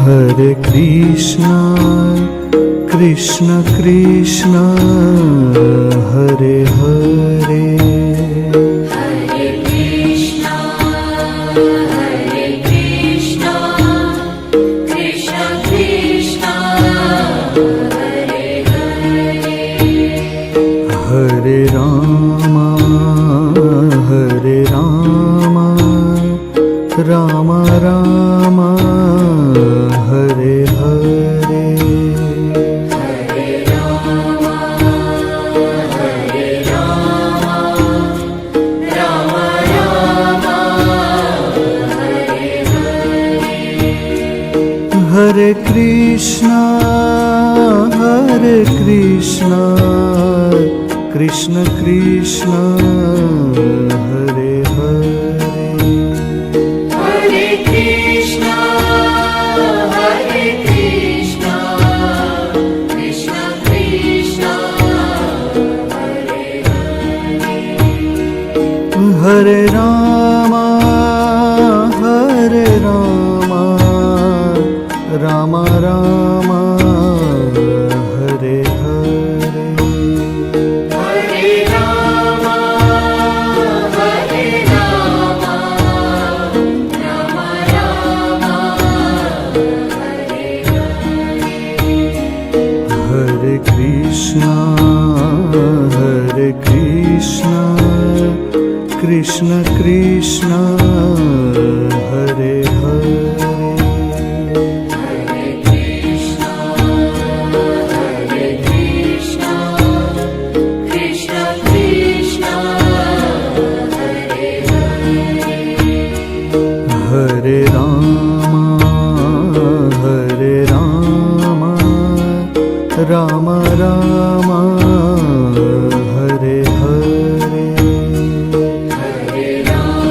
Hare Krishna, Krishna Krishna, Hare Hare, Hare Krishna, Krishna Krishna, Hare Hare, Hare Rama, Rama Rama, Hare Hare, Hare Rama, Rama Rama, Hare Hare, Hare Krishna, Krishna Krishna, Hare Hare, Hare Krishna, Krishna Krishna, Hare Hare, Hare Rama, Rama Rama, Hare Hare, Hare Rama, Rama Rama, Hare Hare, Hare Krishna, Krishna Krishna, Hare Hare, Hare Krishna, Krishna Krishna, Hare Hare, Hare Rama, Rama Rama, Hare Hare, Hare Rama,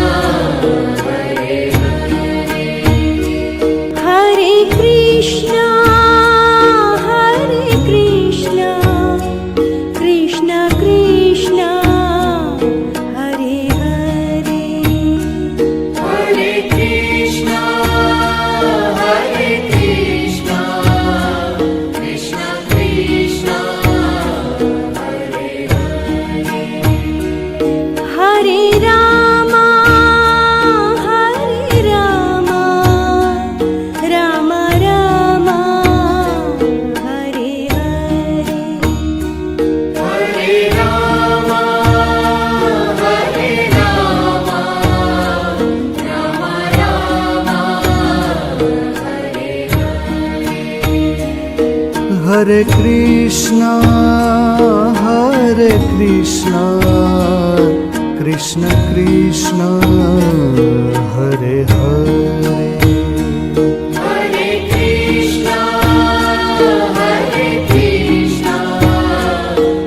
Rama Rama, Hare Hare, Hare Krishna, Krishna Krishna, Hare Hare, Hare Krishna, Krishna Krishna, Hare Hare, Hare Rama, Rama Rama, Hare Hare, Hare Rama, Rama Rama, Hare Hare, Hare Krishna, Krishna Krishna, Hare Hare, Hare Krishna,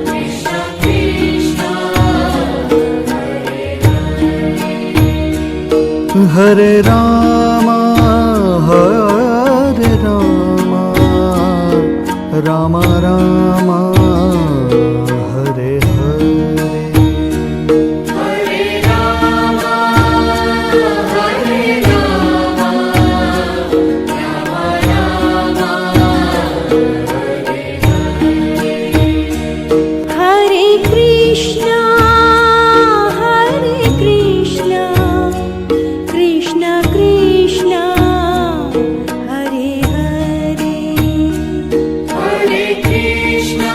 Krishna Krishna, Hare Hare, Hare Rama, Rama Rama, Hare Hare, Hare Rama, Rama Rama, Hare Hare, Hare Krishna, Krishna Krishna, Hare Hare, Hare Krishna,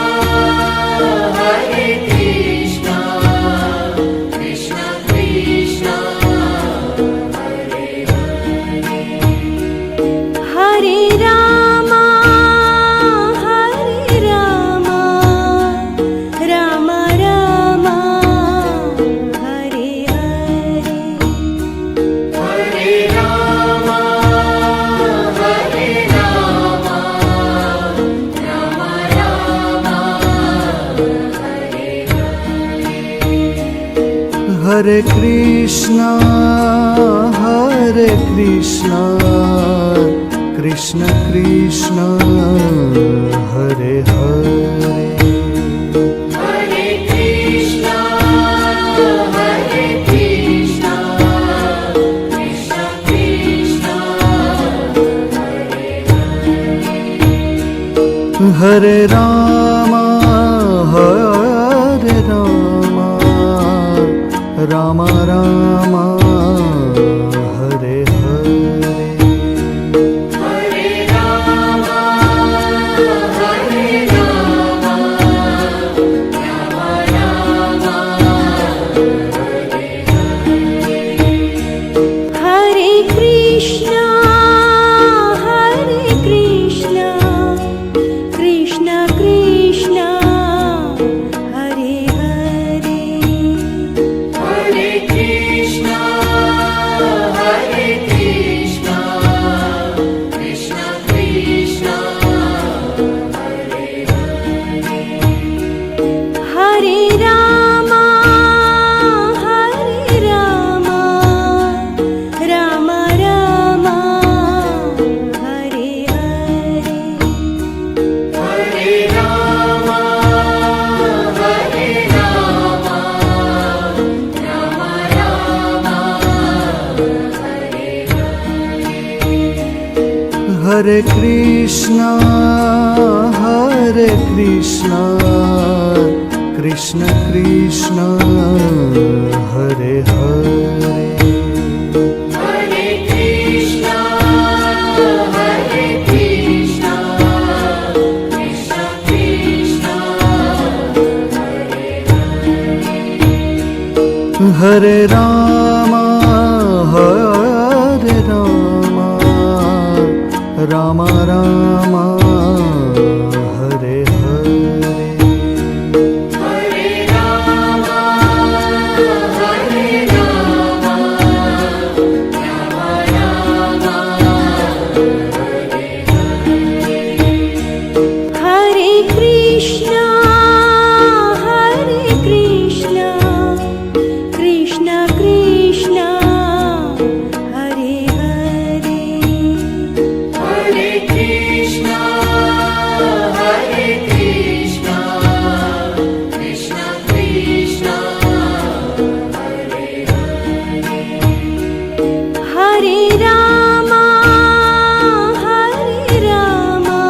Krishna Krishna, Hare Hare, Hare Rama, Rama Rama, Hare Hare, Hare Rama, Rama Rama, Hare Hare, Hare Krishna, Krishna Krishna, Hare Hare, Hare Hare Rama, Hare Rama, Rama Rama, Hare Hare. Hare Rama, Hare Rama, Rama Rama, Hare Hare. Hare Krishna, Hare Krishna, Krishna Krishna, Hare Hare. Hare Krishna, Hare Krishna, Krishna Krishna, Hare Hare. Hare Rama, Hare Rama, Rama Rama, Hare Hare. Hare Rama, Hare Rama, Rama Rama, Hare Hare. Hare Krishna, Hare Krishna, Krishna Krishna, Hare Hare. Hare Krishna, Hare Krishna, Krishna Krishna, Hare Hare. Hare Rama, Hare Rama, Rama Rama, Hare Hare. Hare Rama, Hare Rama, Rama Rama, Hare Hare. Hare Krishna, Hare Krishna, Krishna Krishna, Hare Hare. Hare Krishna, Hare Krishna, Krishna Krishna, Hare Hare. Hare Rama, Hare Rama,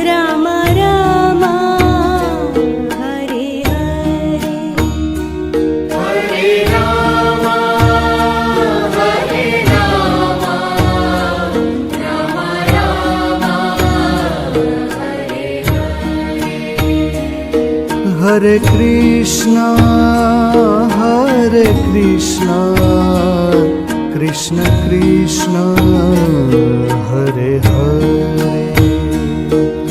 Rama Rama, Hare Hare. Hare Rama, Hare Rama, Rama Rama, Hare Hare. Hare Krishna, Hare Krishna, Krishna Krishna, Hare Hare.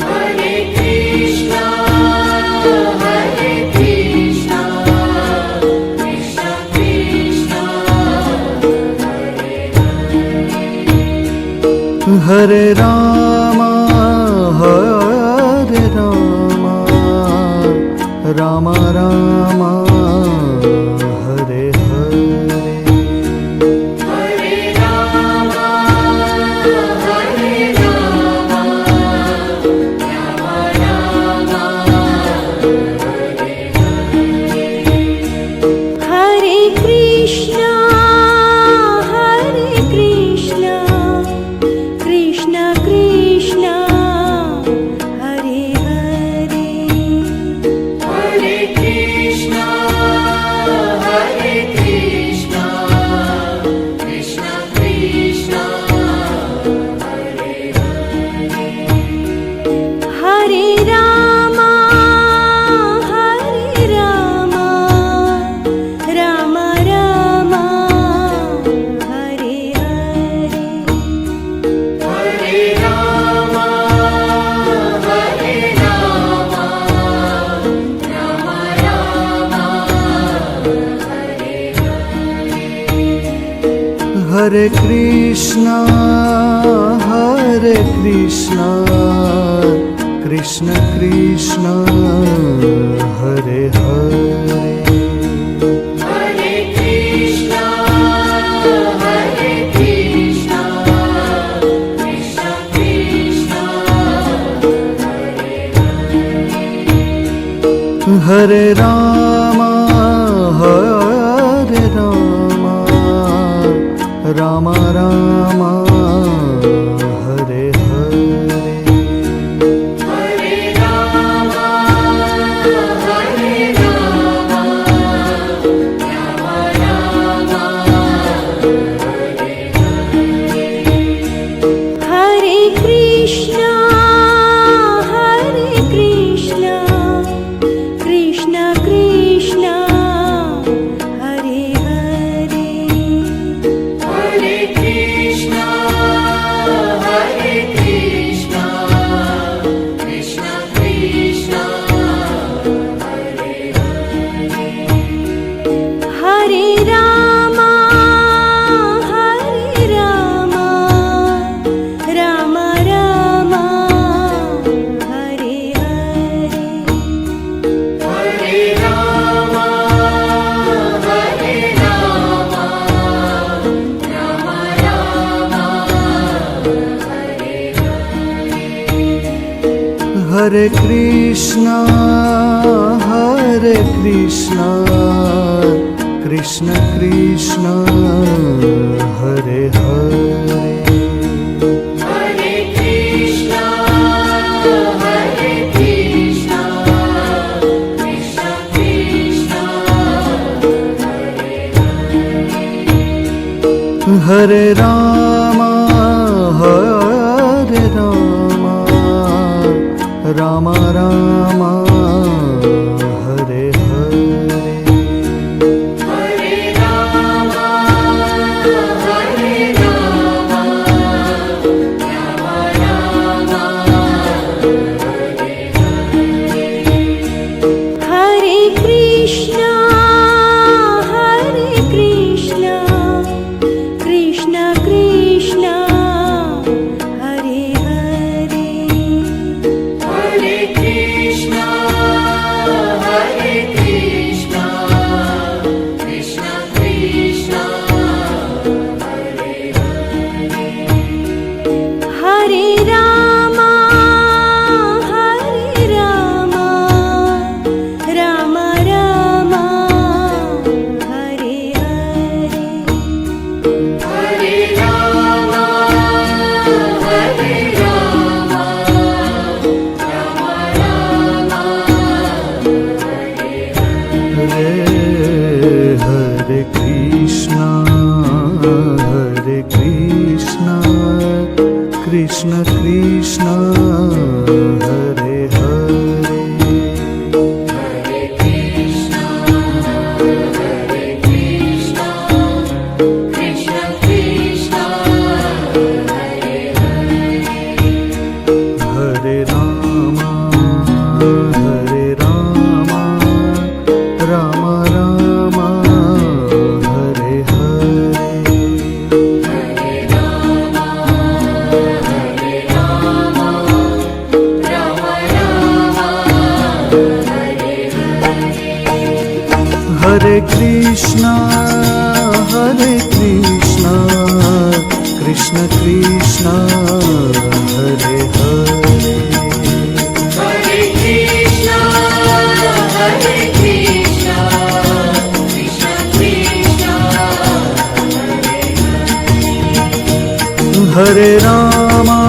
Hare Krishna, Hare Krishna, Krishna Krishna, Hare Hare. Hare Rama, Hare Rama, Rama Rama, Hare Hare. Hare Rama, Hare Rama, Rama Rama, Hare Hare. Hare Krishna, Hare Krishna, Krishna Krishna, Hare Hare. Hare Krishna, Hare Krishna, Krishna Krishna, Hare Hare. Hare Rama, Hare Rama, Rama Rama, Hare Hare. Hare Rama, Hare Rama, Rama Rama, Hare Hare. Hare Krishna, Hare Krishna, Krishna Krishna, Hare Hare. Hare Krishna, Hare Krishna, Krishna Krishna, Hare Hare. Hare Rama, Hare Rama, Rama Rama, Hare Hare. Hare Hare Krishna, Krishna Krishna, Hare Hare. Hare Krishna, Krishna Krishna, Hare Rama, Rama Rama, Hare Hare. Hare Rama, Rama Rama, Hare Krishna, Krishna Krishna, Hare Hare. Hare Krishna, Krishna Krishna, Hare Rama, Rama Rama, Hare Hare. Hare Rama, Hare Krishna, Krishna Krishna, Hare Hare. Hare Krishna, Krishna Krishna, Hare Rama, Rama Rama, Hare Hare. Hare Krishna, Krishna Krishna, Hare Hare. Hare Krishna, Krishna Krishna, Hare Rama,